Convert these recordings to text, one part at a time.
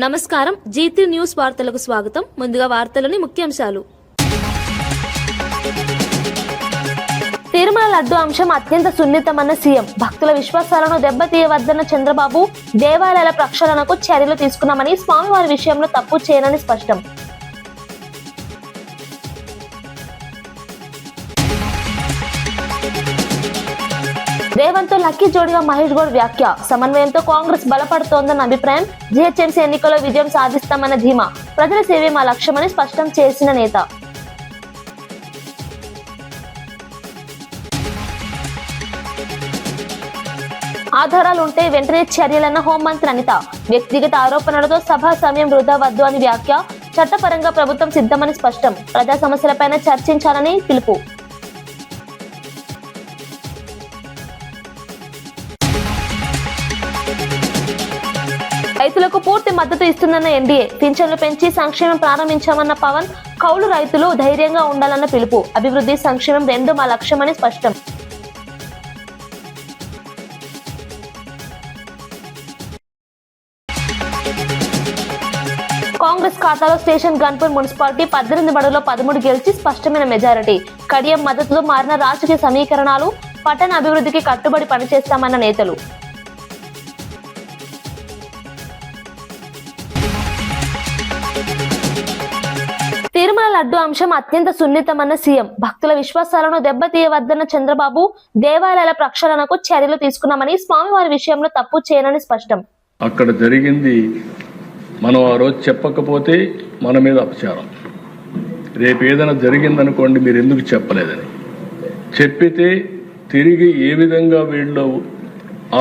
నమస్కారం GT news వార్తలకు స్వాగతం. ముందుగా వార్తలోని ముఖ్యాంశాలు. తిరుమల లడ్డు అంశం అత్యంత సున్నితమన్న సీఎం. భక్తుల విశ్వాసాలను దెబ్బతీయవద్దన్న చంద్రబాబు. దేవాలయాల ప్రక్షాళనకు చర్యలు తీసుకున్నామని, స్వామివారి విషయంలో తప్పు చేయనని స్పష్టం. రేవంత్ తో లక్కీ జోడిగా మహేష్ గౌడ్ వ్యాఖ్య. సమన్వయంతో కాంగ్రెస్ బలపడుతోందన్న అభిప్రాయం. జీహెచ్ఎంసీ ఎన్నికల్లో విజయం సాధిస్తామన్న ధీమా. ప్రజల సేవే మా లక్ష్యమని స్పష్టం చేసిన నేత. ఆధారాలుంటే వెంటనే చర్యలన్న హోంమంత్రి అనిత. వ్యక్తిగత ఆరోపణలతో సభా సమయం వృధా వద్దు అని వ్యాఖ్య. చట్టపరంగా ప్రభుత్వం సిద్ధమని స్పష్టం. ప్రజా సమస్యలపైన చర్చించాలని పిలుపు. రైతులకు పూర్తి మద్దతు ఇస్తుందన్న ఎన్డీఏ. పింఛన్లు పెంచి సంక్షేమం ప్రారంభించామన్న పవన్. కౌలు రైతులు ధైర్యంగా ఉండాలన్న పిలుపు. అభివృద్ధి సంక్షేమం రెండు మా లక్ష్యమని స్పష్టం. కాంగ్రెస్ ఖాతాలో స్టేషన్ గన్పూర్ మున్సిపాలిటీ 18 బడుల్లో 13 గెలిచి స్పష్టమైన మెజారిటీ. కడియం మద్దతుతో మారిన రాజకీయ సమీకరణాలు. పట్టణ అభివృద్ధికి కట్టుబడి పనిచేస్తామన్న నేతలు. తిరుమల లడ్డు అంశం అత్యంత సున్నితమన్న సీఎం. భక్తుల విశ్వాసాలను దెబ్బతీయవద్దన్న చంద్రబాబు. దేవాలయాల ప్రక్షాళనకు చర్యలు తీసుకున్నామని, స్వామివారి విషయంలో తప్పు చేయనని స్పష్టం. అక్కడ జరిగింది మనం ఆ రోజు చెప్పకపోతే మన మీద అపచారం. రేపు ఏదైనా జరిగిందనుకోండి, మీరు ఎందుకు చెప్పలేదని చెప్పితే తిరిగి ఏ విధంగా వీళ్ళు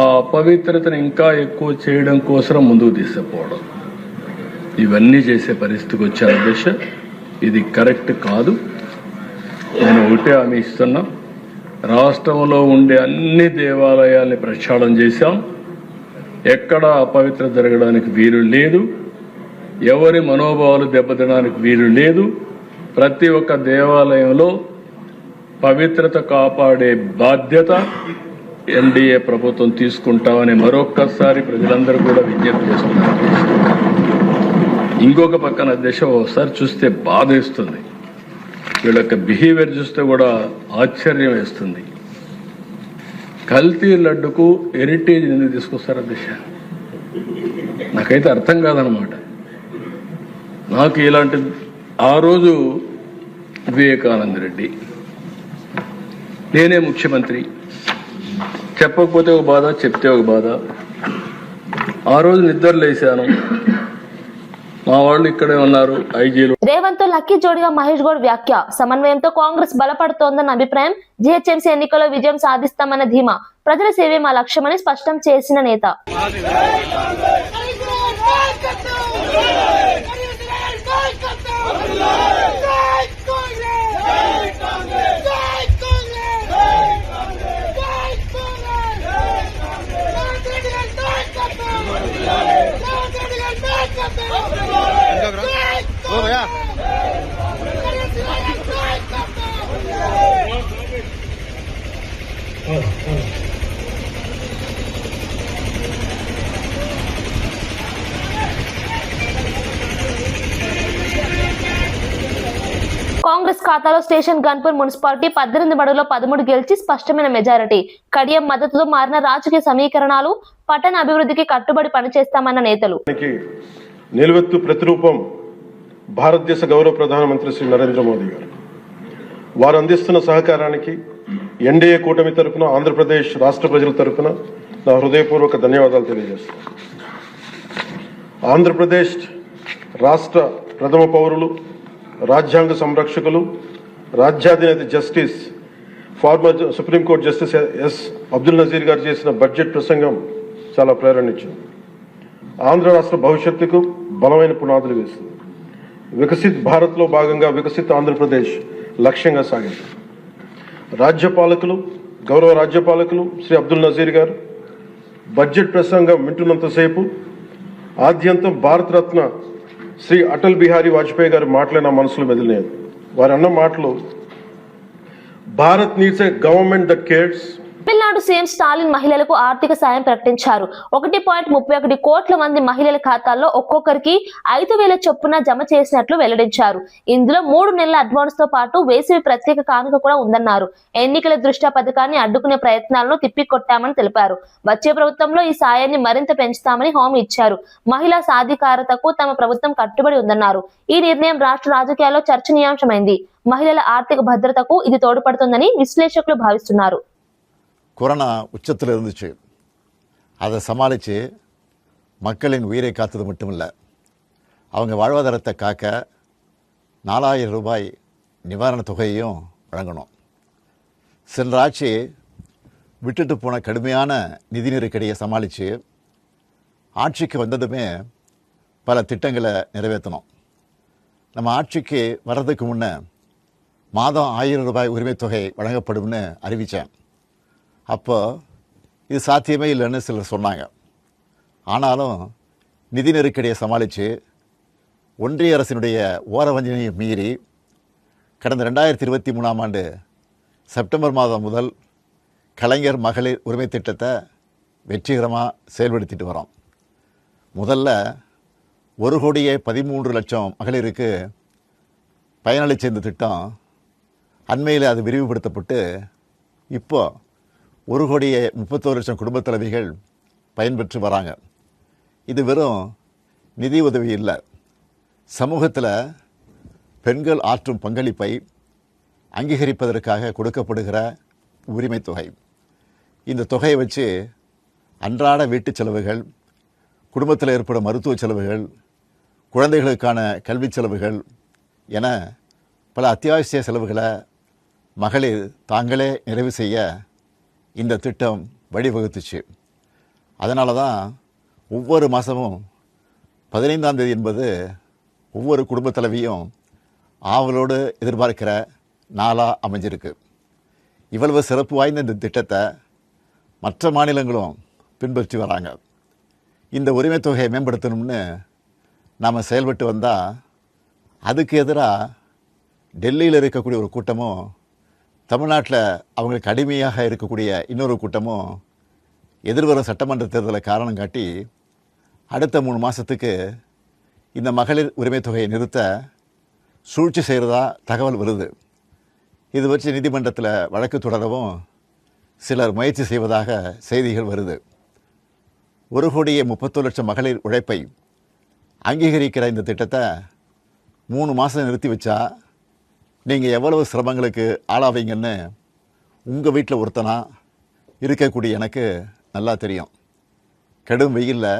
ఆ అపవిత్రతను ఇంకా ఎక్కువ చేయడం కోసం ముందుకు తీసుకుపోవడం, ఇవన్నీ చేసే పరిస్థితికి వచ్చే దిశ ఇది కరెక్ట్ కాదు. నేను ఒకటే హామీ ఇస్తున్నా, రాష్ట్రంలో ఉండే అన్ని దేవాలయాల్ని ప్రక్షాళన చేశాం. ఎక్కడా అపవిత్ర జరగడానికి వీలు లేదు, ఎవరి మనోభావాలు దెబ్బతినడానికి వీలు లేదు. ప్రతి ఒక్క దేవాలయంలో పవిత్రత కాపాడే బాధ్యత ఎన్డీఏ ప్రభుత్వం తీసుకుంటామని మరొక్కసారి ప్రజలందరూ కూడా విజ్ఞప్తి చేస్తున్నారు. ఇంకొక పక్కన దిశ ఒకసారి చూస్తే బాధ వేస్తుంది, వీళ్ళ యొక్క బిహేవియర్ చూస్తే కూడా ఆశ్చర్యం వేస్తుంది. కల్తీ లడ్డుకు హెరిటేజ్ ఎందుకు తీసుకొస్తారా దిశ? నాకైతే అర్థం కాదనమాట. నాకు ఇలాంటి ఆ రోజు వివేకానంద రెడ్డి, నేనే ముఖ్యమంత్రి, చెప్పకపోతే ఒక బాధ, చెప్తే ఒక బాధ. ఆ రోజు నిద్రలేసాను, మా వాళ్ళు ఇక్కడే ఉన్నారు ఐజీలు. రేవంత్ తో లక్కీ జోడిగా మహేష్ గౌడ్ వ్యాఖ్య. సమన్వయంతో కాంగ్రెస్ బలపడుతోందన్న అభిప్రాయం. జీహెచ్ఎంసీ ఎన్నికల్లో విజయం సాధిస్తామన్న ధీమా. ప్రజల సేవే మా లక్ష్యమని స్పష్టం చేసిన నేత. కాంగ్రెస్ ఖాతాలో స్టేషన్ గన్పూర్ మున్సిపాలిటీ 18 బడుల్లో 13 గెలిచి స్పష్టమైన మెజారిటీ. కడియం మద్దతుతో మారిన రాజకీయ సమీకరణాలు. పట్టణ అభివృద్ధికి కట్టుబడి పనిచేస్తామన్న నేతలు. నిలువెత్తు ప్రతిరూపం భారతదేశ గౌరవ ప్రధానమంత్రి శ్రీ నరేంద్ర మోదీ గారు. వారు అందిస్తున్న సహకారానికి ఎన్డీఏ కూటమి తరఫున, ఆంధ్రప్రదేశ్ రాష్ట్ర ప్రజల తరఫున నా హృదయపూర్వక ధన్యవాదాలు తెలియజేస్తున్నాను. ఆంధ్రప్రదేశ్ రాష్ట్ర ప్రథమ పౌరులు, రాజ్యాంగ సంరక్షకులు, రాజ్యాధినేత justice former supreme court justice S Abdul Nazeer గారు చేసిన బడ్జెట్ ప్రసంగం చాలా ప్రేరణించింది. ఆంధ్ర రాష్ట్ర భవిష్యత్తుకు బలమైన పునాదులు వేస్తుంది. వికసిత్ భారత్లో భాగంగా వికసిత్ ఆంధ్రప్రదేశ్ లక్ష్యంగా సాగింది. రాజ్యపాలకులు, గౌరవ రాజ్యపాలకులు శ్రీ అబ్దుల్ నజీర్ గారు బడ్జెట్ ప్రసంగం వింటున్నంతసేపు ఆద్యంతం భారతరత్న శ్రీ అటల్ బిహారీ వాజ్పేయి గారి మాటలే నా మనసులో మెదిలినాయి. వారు అన్న మాటలు, Bharat needs a government that cares, Tamil Nadu CM Stalin మహిళలకు ఆర్థిక సాయం ప్రకటించారు. 1.31 కోట్ల మంది మహిళల ఖాతాల్లో ఒక్కొక్కరికి 5,000 చొప్పున జమ చేసినట్లు వెల్లడించారు. ఇందులో 3 నెలల అడ్వాన్స్ తో పాటు వేసవి ప్రత్యేక కానుక కూడా ఉందన్నారు. ఎన్నికల దృష్ట్యా పథకాన్ని అడ్డుకునే ప్రయత్నాలను తిప్పికొట్టామని తెలిపారు. వచ్చే ప్రభుత్వంలో ఈ సాయాన్ని మరింత పెంచుతామని హామీ ఇచ్చారు. మహిళా సాధికారతకు తమ ప్రభుత్వం కట్టుబడి ఉందన్నారు. ఈ నిర్ణయం రాష్ట్ర రాజకీయాల్లో చర్చనీయాంశమైంది. మహిళల ఆర్థిక భద్రతకు ఇది తోడ్పడుతుందని విశ్లేషకులు భావిస్తున్నారు. கொரோனா உச்சத்தில் இருந்துச்சு. அதை சமாளித்து மக்களின் உயிரை காத்தது மட்டுமில்லை, அவங்க வாழ்வாதாரத்தை காக்க 4,000 ரூபாய் நிவாரணத் தொகையையும் வழங்கணும். சென்ற ஆட்சி விட்டுட்டு போன கடுமையான நிதி நெருக்கடியை சமாளித்து ஆட்சிக்கு வந்ததுமே பல திட்டங்களை நிறைவேற்றணும். நம்ம ஆட்சிக்கு வர்றதுக்கு முன்னே மாதம் 1,000 ரூபாய் உரிமைத் தொகை வழங்கப்படும்னு அறிவித்தேன். அப்போ இது சாத்தியமே இல்லைன்னு சிலர் சொன்னாங்க. ஆனாலும் நிதி நெருக்கடியை சமாளித்து ஒன்றிய அரசினுடைய ஓரவஞ்சனையை மீறி கடந்த 2023ஆம் ஆண்டு செப்டம்பர் மாதம் முதல் கலைஞர் மகளிர் உரிமை திட்டத்தை வெற்றிகரமாக செயல்படுத்திட்டு வரோம். முதல்ல 1,13,00,000 மகளிருக்கு பயனளித்த இந்த திட்டம் அண்மையில் அது விரிவுபடுத்தப்பட்டு இப்போ 1,31,00,000 குடும்பத் தலைவிகள் பயன்பெற்று வராங்க. இது வெறும் நிதி உதவி இல்லை, சமூகத்தில் பெண்கள் ஆற்றும் பங்களிப்பை அங்கீகரிப்பதற்காக கொடுக்கப்படுகிற உரிமை தொகை. இந்த தொகையை வச்சு அன்றாட வீட்டு செலவுகள், குடும்பத்தில் ஏற்படும் மருத்துவ செலவுகள், குழந்தைகளுக்கான கல்வி செலவுகள் என பல அத்தியாவசிய செலவுகளை மகளிர் தாங்களே நிறைவு செய்ய இந்த திட்டம் வழிவகுத்துச்சு. அதனால தான் ஒவ்வொரு மாதமும் 15ஆம் தேதி என்பது ஒவ்வொரு குடும்பத் தலைவியும் ஆவலோடு எதிர்பார்க்கிற நாளாக அமைஞ்சிருக்கு. இவ்வளவு சிறப்பு வாய்ந்த இந்த திட்டத்தை மற்ற மாநிலங்களும் பின்பற்றி வராங்க. இந்த உரிமை தொகையை மேம்படுத்தணும்னு நாம் செயல்பட்டு வந்தால் அதுக்கு எதிராக டெல்லியில் இருக்கக்கூடிய ஒரு கூட்டமும் தமிழ்நாட்டில் அவங்களுக்கு அடிமையாக இருக்கக்கூடிய இன்னொரு கூட்டமும் எதிர்வரும் சட்டமன்ற தேர்தலை காரணம் காட்டி அடுத்த 3 மாதத்துக்கு இந்த மகளிர் உரிமை தொகையை நிறுத்த சூழ்ச்சி செய்கிறதா தகவல் வருது. இது வச்சு நீதிமன்றத்தில் வழக்கு தொடரவும் சிலர் முயற்சி செய்வதாக செய்திகள் வருது. 1,31,00,000 மகளிர் உழைப்பை அங்கீகரிக்கிற இந்த திட்டத்தை 3 மாதம் நிறுத்தி வச்சா நீங்கள் எவ்வளவு சிரமங்களுக்கு ஆளாவீங்கன்னு உங்கள் வீட்டில் ஒருத்தனா இருக்கக்கூடிய எனக்கு நல்லா தெரியும். கடும் வெயிலில்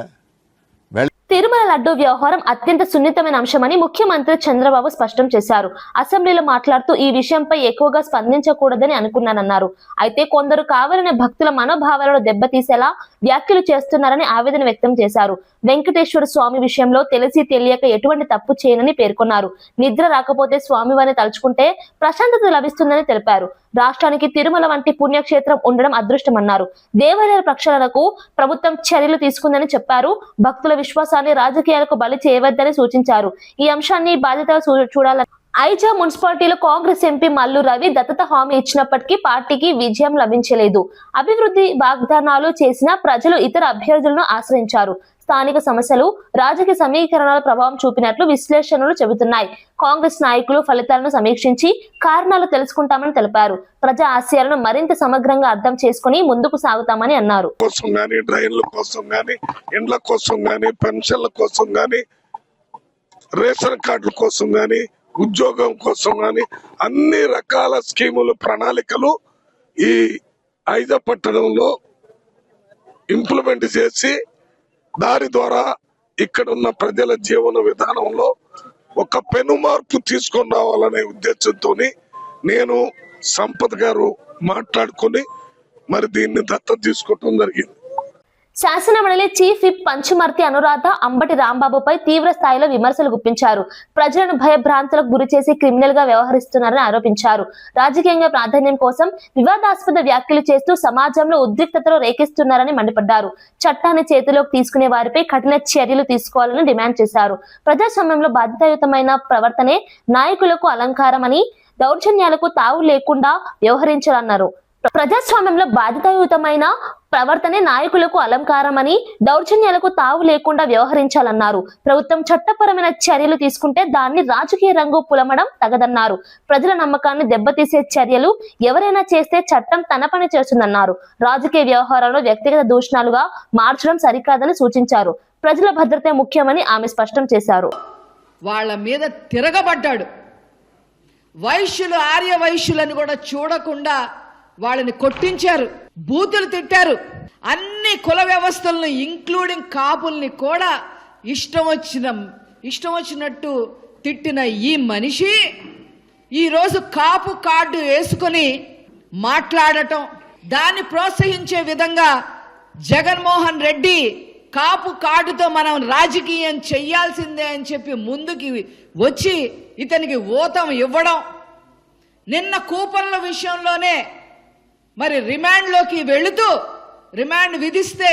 తిరుమల లడ్డూ వ్యవహారం అత్యంత సున్నితమైన అంశమని ముఖ్యమంత్రి చంద్రబాబు స్పష్టం చేశారు. అసెంబ్లీలో మాట్లాడుతూ ఈ విషయంపై ఎక్కువగా స్పందించకూడదని అనుకున్నానన్నారు. అయితే కొందరు కావాలనే భక్తుల మనోభావాలను దెబ్బతీసేలా వ్యాఖ్యలు చేస్తున్నారని ఆవేదన వ్యక్తం చేశారు. వెంకటేశ్వర స్వామి విషయంలో తెలిసి తెలియక ఎటువంటి తప్పు చేయనని పేర్కొన్నారు. నిద్ర రాకపోతే స్వామివారిని తలుచుకుంటే ప్రశాంతత లభిస్తుందని తెలిపారు. రాష్ట్రానికి తిరుమల వంటి పుణ్యక్షేత్రం ఉండడం అదృష్టమన్నారు. దేవాలయాల ప్రక్షాళనకు ప్రభుత్వం చర్యలు తీసుకుందని చెప్పారు. భక్తుల విశ్వాసాన్ని రాజకీయాలకు బలి చేయవద్దని సూచించారు. ఈ అంశాన్ని బాధ్యతగా చూడాలని ఐజా మున్సిపాలిటీలో కాంగ్రెస్ ఎంపీ మల్లు రవి దత్తత హామీ ఇచ్చినప్పటికీ పార్టీకి విజయం లభించలేదు. అభివృద్ధి వాగ్దానాలు చేసిన ప్రజలు ఇతర అభ్యర్థులను ఆశ్రయించారు. స్థానిక సమస్యలు రాజకీయ సమీకరణాల ప్రభావం చూపినట్లు విశ్లేషణలు చెబుతున్నాయి. కాంగ్రెస్ నాయకులు ఫలితాలను సమీక్షించి కారణాలు తెలుసుకుంటామని తెలిపారు. ప్రజా ఆశయాలను మరింత సమగ్రంగా అర్థం చేసుకుని ముందుకు సాగుతామని అన్నారు. డ్రైన్ల కోసం గానీ, ఇండ్ల కోసం గానీ, పెన్షన్ల కోసం గానీ, రేషన్ కార్డుల కోసం గానీ, ఉద్యోగం కోసం గానీ అన్ని రకాల స్కీములు, ప్రణాళికలు ఈ ఐజా పట్టణంలో ఇంప్లిమెంట్ చేసి దాని ద్వారా ఇక్కడ ఉన్న ప్రజల జీవన విధానంలో ఒక పెను మార్పు తీసుకొని రావాలనే ఉద్దేశంతో నేను సంపత్ గారు మాట్లాడుకుని మరి దీన్ని దత్తత తీసుకోవటం జరిగింది. శాసనమండలి చీఫ్ విప్ పంచుమర్తి అనురాధ అంబటి రాంబాబుపై తీవ్ర స్థాయిలో విమర్శలు గుప్పించారు. ప్రజలను భయభ్రాంతులకు గురి చేసి క్రిమినల్ గా వ్యవహరిస్తున్నారని ఆరోపించారు. రాజకీయంగా ప్రాధాన్యం కోసం వివాదాస్పద వ్యాఖ్యలు చేస్తూ సమాజంలో ఉద్రిక్తతలు రేకిస్తున్నారని మండిపడ్డారు. చట్టాన్ని చేతిలోకి తీసుకునే వారిపై కఠిన చర్యలు తీసుకోవాలని డిమాండ్ చేశారు. ప్రజాస్వామ్యంలో బాధ్యతాయుతమైన ప్రవర్తనే నాయకులకు అలంకారమని, దౌర్జన్యాలకు తావు లేకుండా వ్యవహరించాలన్నారు. ప్రజాస్వామ్యంలో బాధ్యతాయుతమైన ప్రవర్తనే నాయకులకు అలంకారమని, దౌర్జన్యాలకు తావు లేకుండా వ్యవహరించాలన్నారు. ప్రభుత్వం చట్టపరమైన చర్యలు తీసుకుంటే దాన్ని రాజకీయ రంగు పులమడం తగదన్నారు. ప్రజల నమ్మకాన్ని దెబ్బతీసే చర్యలు ఎవరైనా చేస్తే చట్టం తన పని చేస్తుందన్నారు. రాజకీయ వ్యవహారాలను వ్యక్తిగత దూషణలుగా మార్చడం సరికాదని సూచించారు. ప్రజల భద్రతే ముఖ్యమని ఆమె స్పష్టం చేశారు. వాళ్ళ మీద తిరగబడ్డాడు. వైశ్యులు, ఆర్య వైశ్యులను కూడా చూడకుండా వాళ్ళని కొట్టించారు, బూతులు తిట్టారు. అన్ని కుల వ్యవస్థలను ఇంక్లూడింగ్ కాపుల్ని కూడా ఇష్టం వచ్చినట్టు తిట్టిన ఈ మనిషి ఈరోజు కాపు కార్డు వేసుకొని మాట్లాడటం, దాన్ని ప్రోత్సహించే విధంగా జగన్మోహన్ రెడ్డి కాపు కార్డుతో మనం రాజకీయం చెయ్యాల్సిందే అని చెప్పి ముందుకి వచ్చి ఇతనికి ఊతం ఇవ్వడం, నిన్న కూపన్ల విషయంలోనే మరి రిమాండ్లోకి వెళుతూ, రిమాండ్ విధిస్తే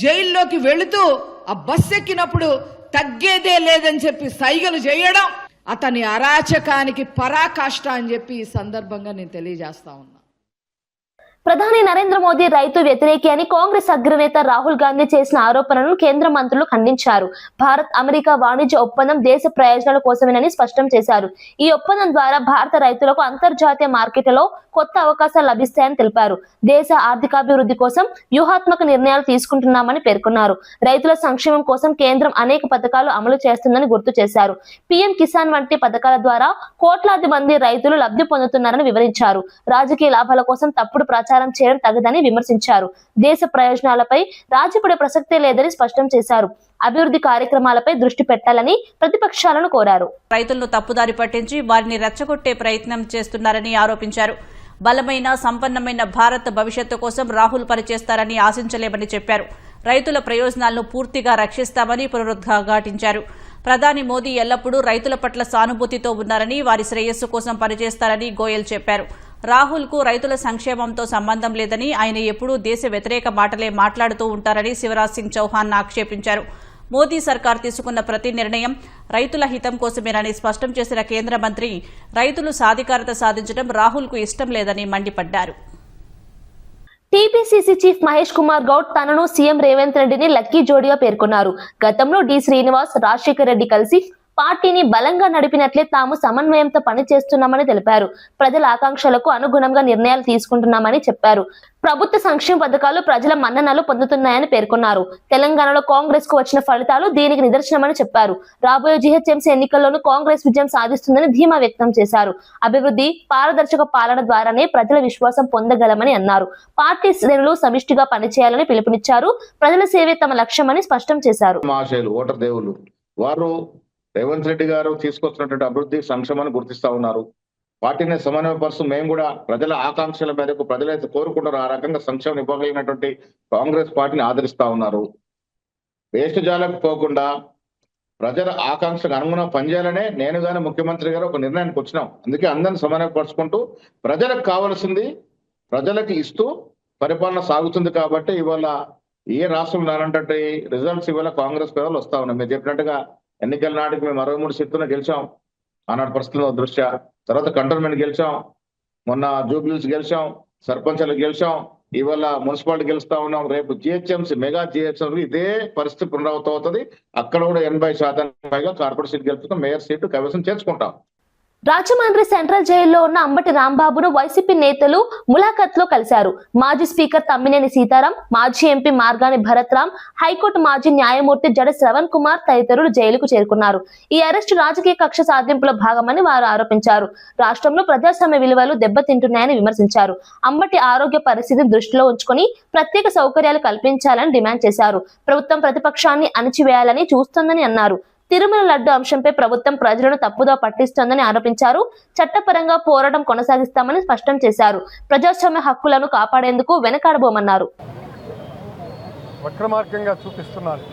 జైల్లోకి వెళుతూ ఆ బస్ ఎక్కినప్పుడు తగ్గేదే లేదని చెప్పి సైగలు చేయడం అతని అరాచకానికి పరాకాష్ట అని చెప్పి ఈ సందర్భంగా నేను తెలియజేస్తా ఉన్నా. ప్రధాని నరేంద్ర మోదీ రైతు వ్యతిరేకి అని కాంగ్రెస్ అగ్రనేత రాహుల్ గాంధీ చేసిన ఆరోపణలను కేంద్ర మంత్రులు ఖండించారు. భారత్ అమెరికా వాణిజ్య ఒప్పందం దేశ ప్రయోజనాల కోసమేనని స్పష్టం చేశారు. ఈ ఒప్పందం ద్వారా భారత రైతులకు అంతర్జాతీయ మార్కెట్లలో కొత్త అవకాశాలు లభిస్తాయని తెలిపారు. దేశ ఆర్థికాభివృద్ధి కోసం వ్యూహాత్మక నిర్ణయాలు తీసుకుంటున్నామని పేర్కొన్నారు. రైతుల సంక్షేమం కోసం కేంద్రం అనేక పథకాలు అమలు చేస్తుందని గుర్తు చేశారు. పీఎం కిసాన్ వంటి పథకాల ద్వారా కోట్లాది మంది రైతులు లబ్ధి పొందుతున్నారని వివరించారు. రాజకీయ లాభాల కోసం తప్పుడు ప్రచారం చేయడం తగదని విమర్శించారు. దేశ ప్రయోజనాలపై రాజీపడే ప్రసక్తే లేదని స్పష్టం చేశారు. అభివృద్ధి కార్యక్రమాలపై దృష్టి పెట్టాలని ప్రతిపక్షాలను కోరారు. రైతులను తప్పుదారి పట్టించి వారిని రెచ్చగొట్టే ప్రయత్నం చేస్తున్నారని ఆరోపించారు. బలమైన, సంపన్నమైన భారత్ భవిష్యత్తు కోసం రాహుల్ పనిచేస్తారని ఆశించలేమని చెప్పారు. రైతుల ప్రయోజనాలను పూర్తిగా రక్షిస్తామని పునరుద్ఘాటించారు. ప్రధాని మోదీ ఎల్లప్పుడూ రైతుల పట్ల సానుభూతితో ఉన్నారని, వారి శ్రేయస్సు కోసం పనిచేస్తారని గోయల్ చెప్పారు. రాహుల్ కు రైతుల సంక్షేమంతో సంబంధం లేదని, ఆయన ఎప్పుడూ దేశ వ్యతిరేక మాటలే మాట్లాడుతూ ఉంటారని శివరాజ్ సింగ్ చౌహాన్ ఆక్షేపించారు. మోదీ సర్కార్ తీసుకున్న ప్రతి నిర్ణయం రైతుల హితం కోసమేనని స్పష్టం చేసిన కేంద్ర మంత్రి, రైతులు సాధికారత సాధించడం రాహుల్ కు ఇష్టం లేదని మండిపడ్డారు. టీపీసీసీ చీఫ్ మహేష్ కుమార్ గౌడ్ తనను సీఎం రేవంత్ రెడ్డిని లక్కీ జోడీగా పేర్కొన్నారు. గతంలో డి శ్రీనివాస్, రాజశేఖర్ రెడ్డి కలిసి పార్టీని బలంగా నడిపినట్లే తాము సమన్వయంతో పనిచేస్తున్నామని తెలిపారు. ప్రజల ఆకాంక్షలకు అనుగుణంగా నిర్ణయాలు తీసుకుంటున్నామని చెప్పారు. ప్రభుత్వ సంక్షేమ పథకాలు ప్రజల మన్ననలు పొందుతున్నాయని పేర్కొన్నారు. తెలంగాణలో కాంగ్రెస్ కు వచ్చిన ఫలితాలు దీనికి నిదర్శనమని చెప్పారు. రాబోయే జీహెచ్ఎంసీ ఎన్నికల్లోనూ కాంగ్రెస్ విజయం సాధిస్తుందని ధీమా వ్యక్తం చేశారు. అభివృద్ధి, పారదర్శక పాలన ద్వారానే ప్రజల విశ్వాసం పొందగలమని అన్నారు. పార్టీ శ్రేణులు సమిష్టిగా పనిచేయాలని పిలుపునిచ్చారు. ప్రజల సేవే తమ లక్ష్యమని స్పష్టం చేశారు. ఓటర్ దేవుళ్ళు వారు రేవంత్ రెడ్డి గారు తీసుకొచ్చినటువంటి అభివృద్ధి సంక్షేమాన్ని గుర్తిస్తా ఉన్నారు. పార్టీని సమన్వయపరుస్తూ మేము కూడా ప్రజల ఆకాంక్షల మేరకు ప్రజలైతే కోరుకుంటారు ఆ రకంగా సంక్షేమం ఇవ్వగలిగినటువంటి కాంగ్రెస్ పార్టీని ఆదరిస్తా ఉన్నారు. వేస్ట్ జాలకు పోకుండా ప్రజల ఆకాంక్షకు అనుగుణంగా పనిచేయాలనే నేను కానీ ముఖ్యమంత్రి గారు ఒక నిర్ణయానికి వచ్చినాం. అందుకే అందరిని సమన్వయపరుచుకుంటూ ప్రజలకు కావాల్సింది ప్రజలకు ఇస్తూ పరిపాలన సాగుతుంది. కాబట్టి ఇవాళ ఏ రాష్ట్రంలో రానంటే రిజల్ట్స్ ఇవాళ కాంగ్రెస్ పేదలు వస్తా ఉన్నాయి. మీరు చెప్పినట్టుగా ఎన్నికల నాటికి మేము 63 సీట్లను గెలిచాం ఆనాటి పరిస్థితుల దృష్ట్యా. తర్వాత కంటోన్మెంట్ గెలిచాం, మొన్న జూబ్లీస్ గెలిచాం, సర్పంచ్లు గెలిచాం, ఇవాళ మున్సిపాలిటీ గెలుస్తా ఉన్నాం. రేపు జిహెచ్ఎంసీ, మెగా జిహెచ్ఎంసీ ఇదే పరిస్థితి పునరావృతం అవుతుంది. అక్కడ కూడా 80% పైగా కార్పొరేట్ సీట్ గెలుపుతాం, మేయర్ సీటు కైవసం చేసుకుంటాం. రాజమండ్రి సెంట్రల్ జైల్లో ఉన్న అంబటి రాంబాబును వైసీపీ నేతలు ములాఖత్ లో కలిశారు. మాజీ స్పీకర్ తమ్మినేని సీతారాం, మాజీ ఎంపీ మార్గాని భరత్ రామ్, హైకోర్టు మాజీ న్యాయమూర్తి జడ శ్రవణ్ కుమార్ తదితరులు జైలుకు చేరుకున్నారు. ఈ అరెస్టు రాజకీయ కక్ష సాధింపులో భాగమని వారు ఆరోపించారు. రాష్ట్రంలో ప్రజాస్వామ్య విలువలు దెబ్బతింటున్నాయని విమర్శించారు. అంబటి ఆరోగ్య పరిస్థితిని దృష్టిలో ఉంచుకొని ప్రత్యేక సౌకర్యాలు కల్పించాలని డిమాండ్ చేశారు. ప్రభుత్వం ప్రతిపక్షాన్ని అణిచివేయాలని చూస్తోందని అన్నారు. తిరుమల లడ్డు అంశంపై ప్రభుత్వం ప్రజలను తప్పుదో పట్టిస్తోందని ఆరోపించారు. చట్టపరంగా పోరాటం కొనసాగిస్తామని స్పష్టం చేశారు. ప్రజాస్వామ్య హక్కులను కాపాడేందుకు వెనకాడబోమన్నారు. వక్రమార్గంగా చూపిస్తున్నారు.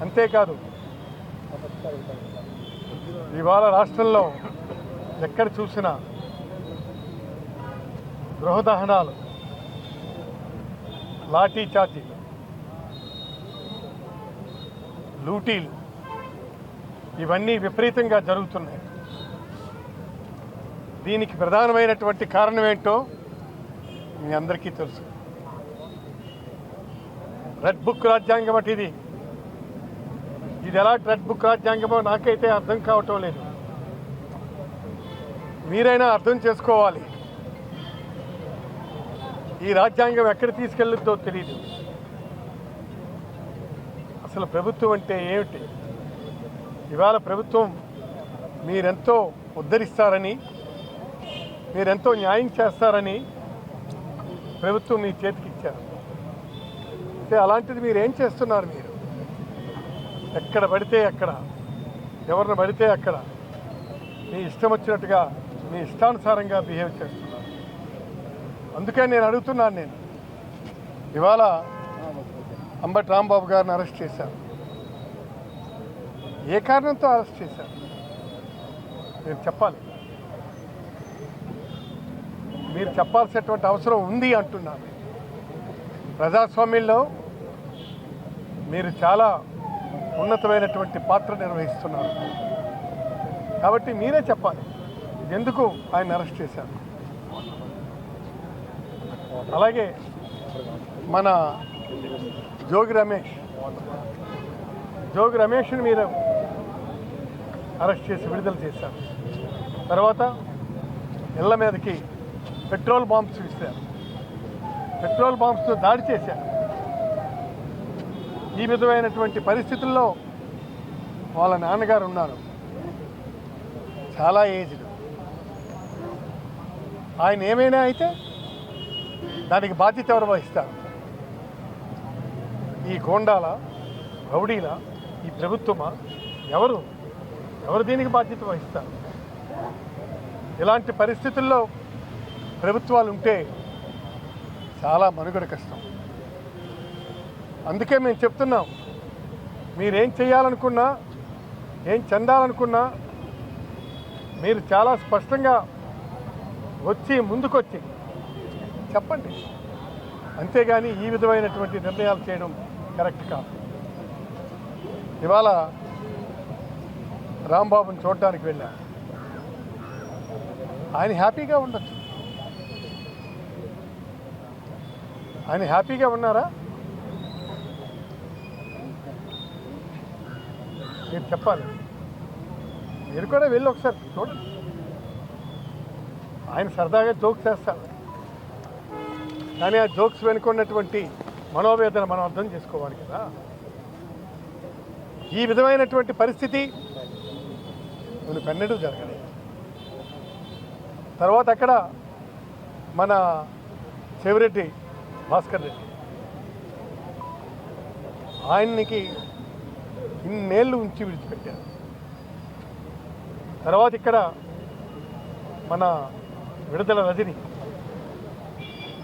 అంతేకాదు ఇవాళ రాష్ట్రంలో ఎక్కడ చూసినా గృహదహనాలు, లాఠీ చార్జీలు, లూటీలు ఇవన్నీ విపరీతంగా జరుగుతున్నాయి. దీనికి ప్రధానమైనటువంటి కారణం ఏంటో మీ అందరికీ తెలుసు. రెడ్ బుక్ రాజ్యాంగం అంటే ఇది ఎలా రెడ్ బుక్ రాజ్యాంగమో నాకైతే అర్థం కావటం లేదు. మీరైనా అర్థం చేసుకోవాలి. ఈ రాజ్యాంగం ఎక్కడ తీసుకెళ్ళుద్దో తెలియదు. అసలు ప్రభుత్వం అంటే ఏమిటి? ఇవాళ ప్రభుత్వం మీరెంతో ఉద్ధరిస్తారని, మీరెంతో న్యాయం చేస్తారని ప్రభుత్వం మీ చేతికి ఇచ్చారు. అంటే అలాంటిది మీరేం చేస్తున్నారు? మీరు ఎక్కడ పడితే అక్కడ, ఎవరిని పడితే అక్కడ మీ ఇష్టం వచ్చినట్టుగా, మీ ఇష్టానుసారంగా బిహేవ్ చేస్తున్నారు. అందుకే నేను అడుగుతున్నాను, ఇవాళ అంబటి రాంబాబు గారిని అరెస్ట్ చేశారు. ఏ కారణంతో అరెస్ట్ చేశారు? మీరు చెప్పాలి. మీరు చెప్పాల్సినటువంటి అవసరం ఉంది అంటున్నాను. ప్రజాస్వామ్యంలో మీరు చాలా ఉన్నతమైనటువంటి పాత్ర నిర్వహిస్తున్నారు. కాబట్టి మీరే చెప్పాలి ఎందుకు ఆయన అరెస్ట్ చేశారు. అలాగే మన జోగి రమేష్ని మీరు అరెస్ట్ చేసి విడుదల చేశారు. తర్వాత ఇళ్ల మీదకి పెట్రోల్ బాంబ్స్ విసిరారు, పెట్రోల్ బాంబ్స్తో దాడి చేశారు. ఈ విధమైనటువంటి పరిస్థితుల్లో వాళ్ళ నాన్నగారు ఉన్నారు, చాలా ఏజ్డ్. ఆయన ఏమైనా అయితే దానికి బాధ్యత ఎవరు వహిస్తారు? ఈ గోండాల, రౌడీల, ఈ ప్రభుత్వమా? ఎవరు దీనికి బాధ్యత వహిస్తారు? ఇలాంటి పరిస్థితుల్లో ప్రభుత్వాలు ఉంటే చాలా మనుగడ కష్టం. అందుకే మేము చెప్తున్నాం, మీరేం చేయాలనుకున్నా, ఏం చెందాలనుకున్నా మీరు చాలా స్పష్టంగా ముందుకొచ్చి చెప్పండి. అంతేగాని ఈ విధమైనటువంటి నిర్ణయాలు చేయడం కరెక్ట్ కాదు. ఇవాళ రాంబాబుని చూడడానికి వెళ్ళా, ఆయన హ్యాపీగా ఉండొచ్చు. ఆయన హ్యాపీగా ఉన్నారా? మీరు చెప్పాలి. మీరు కూడా వెళ్ళి ఒకసారి చూడండి. ఆయన సరదాగా జోక్స్ చేస్తారు, కానీ ఆ జోక్స్ వెనుకున్నటువంటి మనోవేదన మనం అర్థం చేసుకోవాలి కదా. ఈ విధమైనటువంటి పరిస్థితి పెన్నడూ జరగలేదు. తర్వాత అక్కడ మన చెవిరెడ్డి భాస్కర్ రెడ్డి, ఆయనకి ఇన్నేళ్ళు ఉంచి విడిచిపెట్టారు. తర్వాత ఇక్కడ మన విడుదల రజని,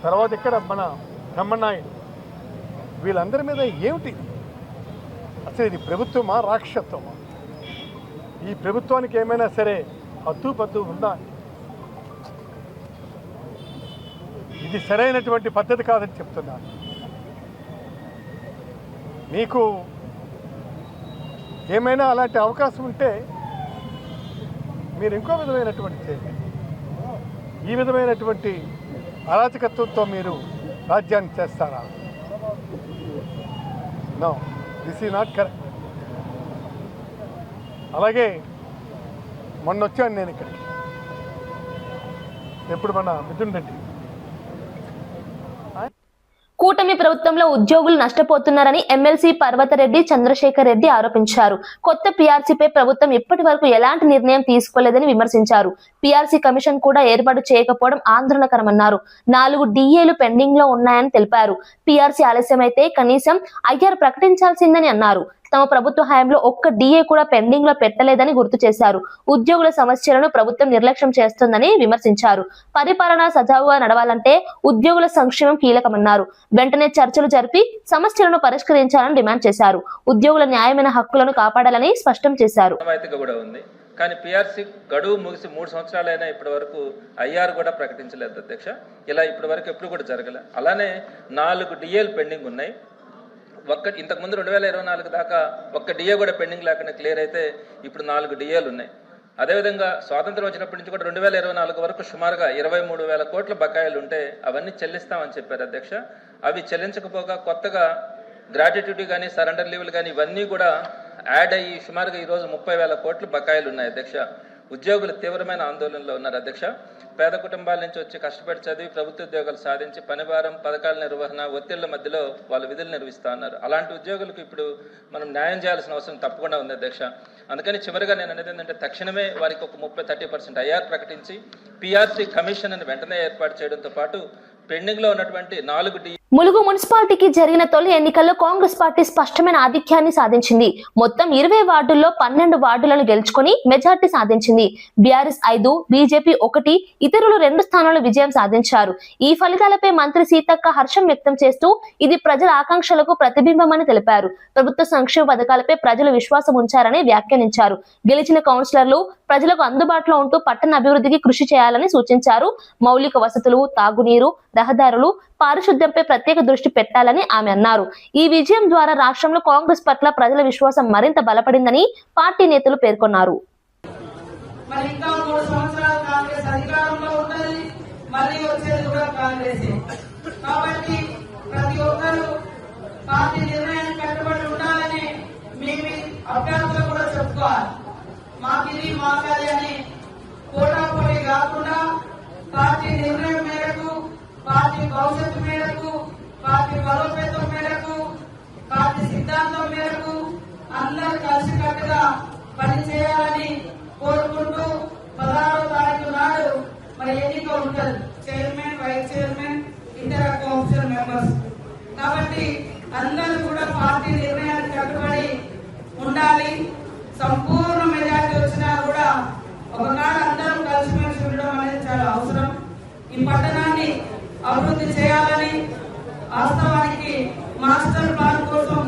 తర్వాత ఇక్కడ మన బ్రహ్మనాయుడు, వీళ్ళందరి మీద ఏమిటి అసలు? ఇది ప్రభుత్వమా, రాక్షసత్వమా? ఈ ప్రభుత్వానికి ఏమైనా సరే హద్దు ఉందా? ఇది సరైనటువంటి పద్ధతి కాదని చెప్తున్నాను. మీకు ఏమైనా అలాంటి అవకాశం ఉంటే మీరు ఇంకో విధమైనటువంటి చేయండి. ఈ విధమైనటువంటి అరాచకత్వంతో మీరు రాజ్యాన్ని చేస్తారా? No, this is not correct. అలాగే మొన్న వచ్చాను నేను ఇక్కడికి, ఎప్పుడు మన మిథున్ రెడ్డి. కూటమి ప్రభుత్వంలో ఉద్యోగులు నష్టపోతున్నారని ఎమ్మెల్సీ పర్వతరెడ్డి చంద్రశేఖర్ రెడ్డి ఆరోపించారు. కొత్త పీఆర్సీపై ప్రభుత్వం ఇప్పటి వరకు ఎలాంటి నిర్ణయం తీసుకోలేదని విమర్శించారు. పీఆర్సీ కమిషన్ కూడా ఏర్పాటు చేయకపోవడం ఆందోళనకరమన్నారు. 4 DAలు పెండింగ్ లో ఉన్నాయని తెలిపారు. పీఆర్సీ ఆలస్యమైతే కనీసం ఐఆర్ ప్రకటించాల్సిందని అన్నారు. తమ ప్రభుత్వ హయాంలో ఒక్క DA కూడా పెండింగ్ లో పెట్టలేదని గుర్తు చేశారు. ఉద్యోగుల సమస్యలను ప్రభుత్వం నిర్లక్ష్యం చేస్తోందని విమర్శించారు. పరిపాలన సజావుగా నడవాలంటే ఉద్యోగుల సంక్షేమం కీలకమన్నారు. వెంటనే చర్చలు జరిపి సమస్యలను పరిష్కరించాలని డిమాండ్ చేశారు. ఉద్యోగుల న్యాయమైన హక్కులను కాపాడాలని స్పష్టం చేశారు. కానీ పీఆర్సీ గడువు ముగిసి 3 సంవత్సరాలైనా ఇప్పటి వరకు ఐఆర్ కూడా ప్రకటించలేదు అధ్యక్ష. ఇలా ఇప్పటి వరకు ఎప్పుడు కూడా జరగలేదు. అలానే 4 DAలు పెండింగ్ ఉన్నాయి. ఇంతకుముందు 2024 దాకా ఒక్క DA కూడా పెండింగ్ లేకుండా క్లియర్ అయితే ఇప్పుడు 4 DAలు ఉన్నాయి. అదేవిధంగా స్వాతంత్రం వచ్చినప్పటి నుంచి కూడా 2024 వరకు సుమారుగా 23,000 కోట్ల బకాయిలు ఉంటే అవన్నీ చెల్లిస్తామని చెప్పారు అధ్యక్ష. అవి చెల్లించకపోగా కొత్తగా గ్రాట్యుటీ కానీ సరెండర్ లీవ్లు కానీ ఇవన్నీ కూడా యాడ్ అయ్యి సుమారుగా ఈరోజు 30,000 కోట్ల బకాయిలు ఉన్నాయి అధ్యక్ష. ఉద్యోగులు తీవ్రమైన ఆందోళనలో ఉన్నారు అధ్యక్ష. పేద కుటుంబాల నుంచి వచ్చి కష్టపడి చదివి ప్రభుత్వ ఉద్యోగాలు సాధించి పనిభారం, పథకాల నిర్వహణ, ఒత్తిళ్ల మధ్యలో వాళ్ళ విధులు నిర్వహిస్తూ ఉన్నారు. అలాంటి ఉద్యోగులకు ఇప్పుడు మనం న్యాయం చేయాల్సిన అవసరం తప్పకుండా ఉంది అధ్యక్ష. అందుకని చివరిగా నేను అనేది ఏంటంటే తక్షణమే వారికి ఒక 30% ఐఆర్ ప్రకటించి పిఆర్సీ కమిషన్ అని వెంటనే ఏర్పాటు చేయడంతో పాటు పెండింగ్లో ఉన్నటువంటి 4 ములుగు మున్సిపాలిటీకి జరిగిన తొలి ఎన్నికల్లో కాంగ్రెస్ పార్టీ స్పష్టమైన ఆధిక్యాన్ని సాధించింది. మొత్తం 20 వార్డుల్లో 12 వార్డులను గెలుచుకుని మెజార్టీ సాధించింది. బీఆర్ఎస్ 5, బీజేపీ 1, ఇతరులు 2 స్థానాల్లో విజయం సాధించారు. ఈ ఫలితాలపై మంత్రి సీతక్క హర్షం వ్యక్తం చేస్తూ ఇది ప్రజల ఆకాంక్షలకు ప్రతిబింబమని తెలిపారు. ప్రభుత్వ సంక్షేమ పథకాలపై ప్రజలు విశ్వాసం ఉంచారని వ్యాఖ్యానించారు. గెలిచిన కౌన్సిలర్లు ప్రజలకు అందుబాటులో ఉంటూ పట్టణ అభివృద్ధికి కృషి చేయాలని సూచించారు. మౌలిక వసతులు, తాగునీరు, రహదారులు, పారిశుద్ధ్యంపై ప్రత్యేక దృష్టి పెట్టాలని ఆమె అన్నారు. ఈ విజయం ద్వారా రాష్ట్రంలో కాంగ్రెస్ పట్ల ప్రజల విశ్వాసం మరింత బలపడిందని పార్టీ నేతలు పేర్కొన్నారు. మరి ఇంకా 3 సంవత్సరాలు కాంగ్రెస్ అధికారంలో ఉన్నది, మళ్ళీ వచ్చేది కూడా కాంగ్రెస్. కాబట్టి ప్రతి ఒక్కరూ పార్టీ నిర్ణయానికి కట్టుబడి ఉండాలని మేము అభ్యర్థులు కూడా చెప్పుకోవాలి. మాకిది మాకది అని పోటాపోటీ కాకుండా పార్టీ నిర్ణయం మేరకు, పార్టీ భవిష్యత్తు మేరకు, పార్టీ బలోపేతం మేరకు, పార్టీ సిద్ధాంతం మేరకు అందరూ కలిసికట్టుగా పనిచేయాలని కోరుకుంటూ 16వ తారీఖు నాడు మరి ఎన్నిక ఉంటుంది. చైర్మన్, వైస్ చైర్మన్, ఇతర కౌన్సిల్ మెంబర్స్. కాబట్టి అందరూ కూడా పార్టీ నిర్ణయానికి కట్టుబడి ఉండాలి. సంపూర్ణ మెజార్టీ వచ్చినా కూడా ఒకనాడు అందరం కలిసిమెలిసి ఉండడం అనేది చాలా అవసరం. ఈ పట్టణాన్ని అభివృద్ధి చేయాలని వాస్తవానికి మాస్టర్ ప్లాన్ కోసం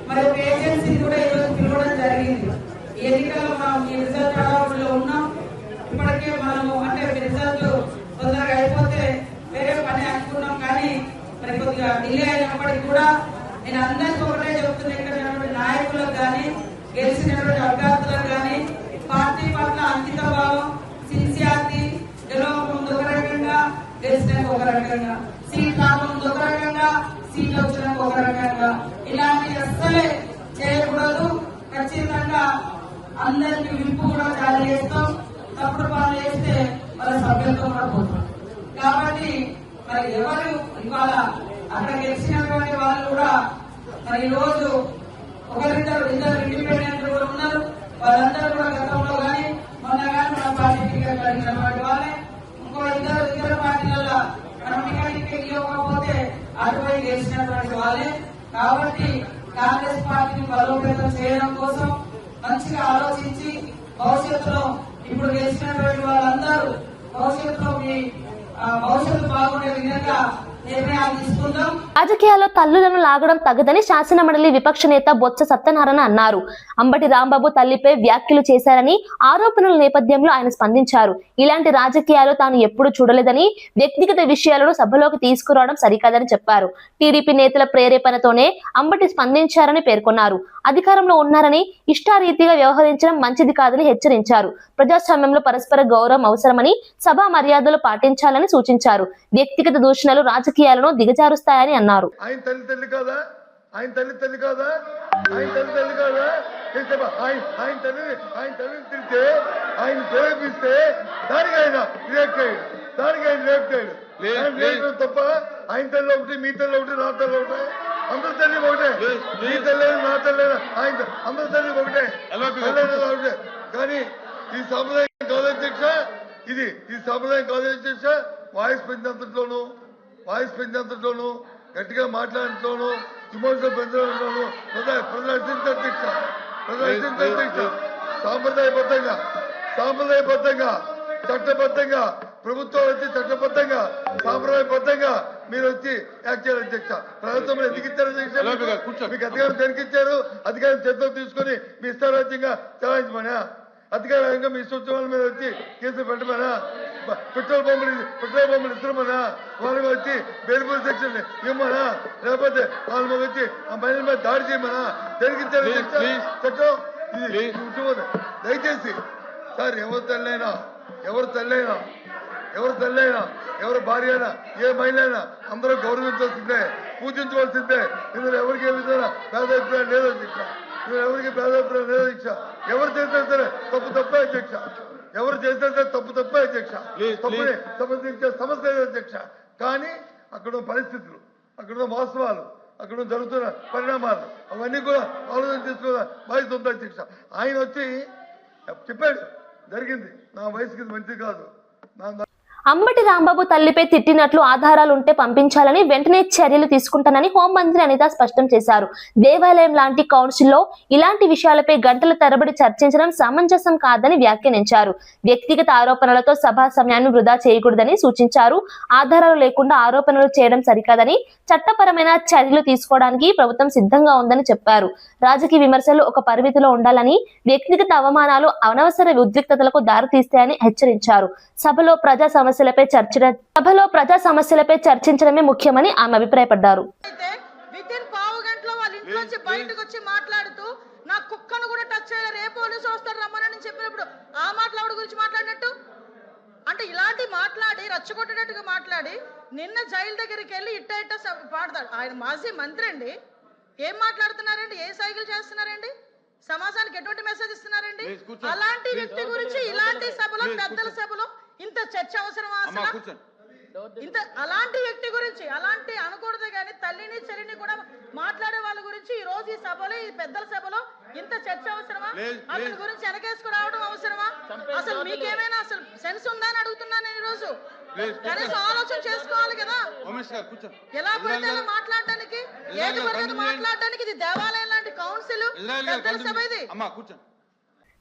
మరి ఒక ఏజెన్సీ కూడా ఈరోజు పిలవడం జరిగింది. ఈ ఎన్నికల్లో మనం ఈ రిజల్ట్ అడవుల్లో ఉన్నాం. ఇప్పటికే మనము అంటే రిజల్ట్ తొందరగా అయిపోతే వేరే పని అనుకున్నాం, కానీ మరి కొద్దిగా డిలే అయినప్పటికీ కూడా నేను అందరికీ ఒకటే చెప్తున్నా, ఇక్కడ నాయకులకు కానీ గెలిచినటువంటి అభ్యర్థులకు కానీ పార్టీ పట్ల అంకిత భావం, సిన్సియారిటీ, గెలవ ముందు ఒక రకంగా, గెలిచినాక ఒక రకంగా, సీట్ రాకముందు ఒక రకంగా, సీట్ వచ్చినాక ఒక రకంగా, ఇలాంటి అస్సలే చేయకూడదు. ఖచ్చితంగా అందరికి విప్పు కూడా జారీ చేస్తాం. తప్పుడు పనులు చేస్తే వాళ్ళ సభ్యత్వం కూడా పోతాం. కాబట్టి మరి ఎవరు ఇవాళ అక్కడ గెలిచినటువంటి వాళ్ళు కూడా మరి ఈ రోజు ఇద్దరు ఇండిపెండెంట్ కూడా ఉన్నారు. వాళ్ళందరూ కూడా గతంలో కానీ మొన్న కానీ మన పార్టీ టికెట్ అడిగినటువంటి వాళ్ళే. ఇంకో ఇతర పార్టీలలో మనం టికెట్ ఇవ్వకపోతే అటుపై గెలిచినటువంటి వాళ్ళే. కాబట్టి కాంగ్రెస్ పార్టీని బలోపేతం చేయడం కోసం మంచిగా ఆలోచించి భవిష్యత్తులో ఇప్పుడు గెలిచినటువంటి వాళ్ళందరూ భవిష్యత్తులో మీ భవిష్యత్తు బాగుండే విధంగా నిర్ణయాలు తీసుకుందాం. రాజకీయాల్లో తల్లులను లాగడం తగదని శాసనమండలి విపక్ష నేత బొత్స సత్యనారాయణ అన్నారు. అంబటి రాంబాబు తల్లిపై వ్యాఖ్యలు చేశారని ఆరోపణల నేపథ్యంలో ఆయన స్పందించారు. ఇలాంటి రాజకీయాలు తాను ఎప్పుడూ చూడలేదని, వ్యక్తిగత విషయాలను సభలోకి తీసుకురావడం సరికాదని చెప్పారు. టీడీపీ నేతల ప్రేరేపణతోనే అంబటి స్పందించారని పేర్కొన్నారు. అధికారంలో ఉన్నారని ఇష్టారీతిగా వ్యవహరించడం మంచిది కాదని హెచ్చరించారు. ప్రజాస్వామ్యంలో పరస్పర గౌరవం అవసరమని, సభా మర్యాదలు పాటించాలని సూచించారు. వ్యక్తిగత దూషణలు రాజకీయాలను దిగజారుస్తాయని అన్నారు. ఆయన తల్లి కాదా, ఆయన తల్లి కాదా, ఆయన తల్లి కాదా, ఆయన తల్లిని తిరిగితే, ఆయన ప్రేరేపిస్తే దానికి ఆయన రియాక్ట్ అయ్యాడు, దానికి ఆయన రియాక్ట్ అయ్యాడు తప్ప ఆయన తల్లి ఒకటి, మీ తల్లి ఒకటి, నా తల్లి ఒకటి, అందరి తల్లి ఒకటే. మీ తల్లి, నా తల్లి, ఆయన అందరి తల్లి ఒకటే, ఒకటే. కానీ ఈ సాంప్రదాయం కాదు అధ్యక్ష, ఈ సాంప్రదాయం కాదు అధ్యక్ష. వాయిస్ పెంచేంతట్లోనూ గట్టిగా మాట్లాడటంలోనూ ఇమోషనల్ పెంచడంలోనూ ప్రదర్శించ అధ్యక్ష. సాంప్రదాయబద్ధంగా చట్టబద్ధంగా ప్రభుత్వాలు వచ్చి చట్టబద్ధంగా సాంప్రదాయబద్ధంగా మీరు వచ్చి యాక్ట్ చేయాలి అధ్యక్ష. ప్రభుత్వం ఎందుకు ఇచ్చారు అధ్యక్ష? మీకు అధికారం దేనికిచ్చారు? అధికారం చేతిలో తీసుకొని మీ ఇష్టారాజ్యంగా చలాయించమనా? అధికారంగా మీ సూచనల మీద వచ్చి కేసులు పెట్టమనా? పెట్రోల్ పంపులు ఇస్తామనా? వాళ్ళకి వచ్చి బెయిల్బుల్ సెక్షన్ ఇవ్వమనా? లేకపోతే వాళ్ళ మీద వచ్చి ఆ మహిళల మీద దాడి చేయమనా? దేనికిచ్చారు చట్టం? ఇది దయచేసి సార్ ఎవరు తల్లైనా ఎవరు తల్లైనా ఎవరు తల్లైనా ఎవరు భార్య అయినా ఏ మహిళ అయినా అందరూ గౌరవించాల్సిందే, పూజించవలసిందే. ఇందులో ఎవరికి ఏ విధంగా భేదాభిప్రాయం లేదు అధ్యక్ష. ఇందులో ఎవరికి భేదాభిప్రాయం లేదు అధ్యక్ష. ఎవరు చేసినా సరే తప్పు తప్పే అధ్యక్ష. ఎవరు చేసినా సరే తప్పు తప్పే అధ్యక్ష. తప్పుని సంబంధించే సమస్య లేదు అధ్యక్ష. కానీ అక్కడ పరిస్థితులు, అక్కడ వాస్తవాలు, అక్కడ జరుగుతున్న పరిణామాలు అవన్నీ కూడా ఆలోచన చేసుకోవాలి బాధ్యత ఉంది అధ్యక్ష. ఆయన వచ్చి చెప్పాడు జరిగింది, నా వయసుకి ఇది మంచిది కాదు. అంబటి రాంబాబు తల్లిపై తిట్టినట్లు ఆధారాలుంటే పంపించాలని వెంటనే చర్యలు తీసుకుంటానని హోంమంత్రి అనిత స్పష్టం చేశారు. దేవాలయం లాంటి కౌన్సిల్లో ఇలాంటి విషయాలపై గంటల తరబడి చర్చించడం సమంజసం కాదని వ్యాఖ్యానించారు. వ్యక్తిగత ఆరోపణలతో సభా సమయాన్ని వృధా చేయకూడదని సూచించారు. ఆధారాలు లేకుండా ఆరోపణలు చేయడం సరికాదని, చట్టపరమైన చర్యలు తీసుకోవడానికి ప్రభుత్వం సిద్ధంగా ఉందని చెప్పారు. రాజకీయ విమర్శలు ఒక పరిమితిలో ఉండాలని, వ్యక్తిగత అవమానాలు అనవసర ఉద్రిక్తతలకు దారితీస్తాయని హెచ్చరించారు. సభలో ప్రజా సమస్యలపై చర్చించడమే ముఖ్యమని ఆమె అభిప్రాయపడ్డారు. పావు గంటలో వాళ్ళ ఇంట్లోంచి బయటకు వచ్చి మాట్లాడుతూ నా కుక్కను కూడా టచ్ చేయలేరు, ఏ పోలీసు వస్తారు రమ్మని చెప్పినప్పుడు ఆ మాట్లాడు గురించి మాట్లాడినట్టు అంటే ఇలాంటి మాట్లాడి రచ్చగొట్టేటట్టుగా మాట్లాడి నిన్న జైలు దగ్గరికి వెళ్ళి ఇట్ట పాడతాడు. ఆయన మాజీ మంత్రి అండి, ఏం మాట్లాడుతున్నారండి, ఏ సైకిల్ చేస్తున్నారండి, సమాజానికి ఎటువంటి మెసేజ్ ఇస్తున్నారండి? అలాంటి వ్యక్తి గురించి ఇలాంటి సభలో, పెద్దల సభలో ఇంత చర్చ అవసరమా? ఇంత అలాంటి వ్యక్తి గురించి అలాంటి అనకూడదు కానీ తల్లిని చెల్లిని కూడా మాట్లాడే వాళ్ళ గురించి ఈ రోజు ఈ సభలో, ఈ పెద్దల సభలో ఇంత చర్చ అవసరమా? అతని గురించి వెనకేసుకు రావడం అవసరమా? అసలు మీకేమైనా అసలు సెన్స్ ఉందా అని అడుగుతున్నాను నేను. ఈ రోజు కనీసం ఆలోచన చేసుకోవాలి కదా. ఎలా పడితే అలా మాట్లాడడానికి, ఏది పడితే మాట్లాడడానికి. ఇది దేవాలయం లాంటి కౌన్సిల్, పెద్దల సభ ఇది.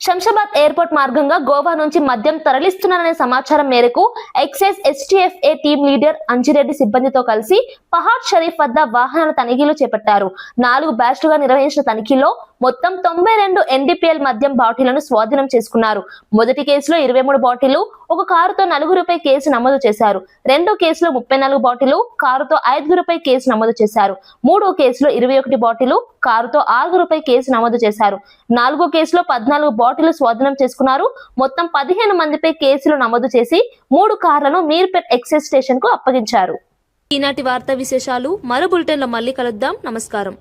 శంషాబాద్ ఎయిర్పోర్ట్ మార్గంగా గోవా నుంచి మద్యం తరలిస్తున్నారనే సమాచారం మేరకు excise STFA team leader Anjireddy సిబ్బందితో కలిసి పహాడ్ షరీఫ్ వద్ద వాహనాల తనిఖీలు చేపట్టారు. 4 బ్యాచ్లుగా నిర్వహించిన తనిఖీలో మొత్తం 92 NDPL మద్యం బాటిళ్లను స్వాధీనం చేసుకున్నారు. మొదటి కేసులో 23 బాటిళ్లు, ఒక కారుతో 4గురుపై కేసు నమోదు చేశారు. రెండో కేసులో 34 బాటిళ్లు, కారుతో 5గురుపై కేసు నమోదు చేశారు. మూడో కేసులో 21 బాటిళ్లు, కారుతో 6గురుపై కేసు నమోదు చేశారు. 4గో కేసులో 14 బాటిళ్లు స్వాధీనం చేసుకున్నారు. మొత్తం 15 మందిపై కేసులు నమోదు చేసి 3 కార్లను మీర్పేట్ ఎక్సైజ్ స్టేషన్ కు అప్పగించారు. ఈనాటి వార్తా విశేషాలు మరో బులెటిన్లో మళ్ళీ కలుద్దాం. నమస్కారం.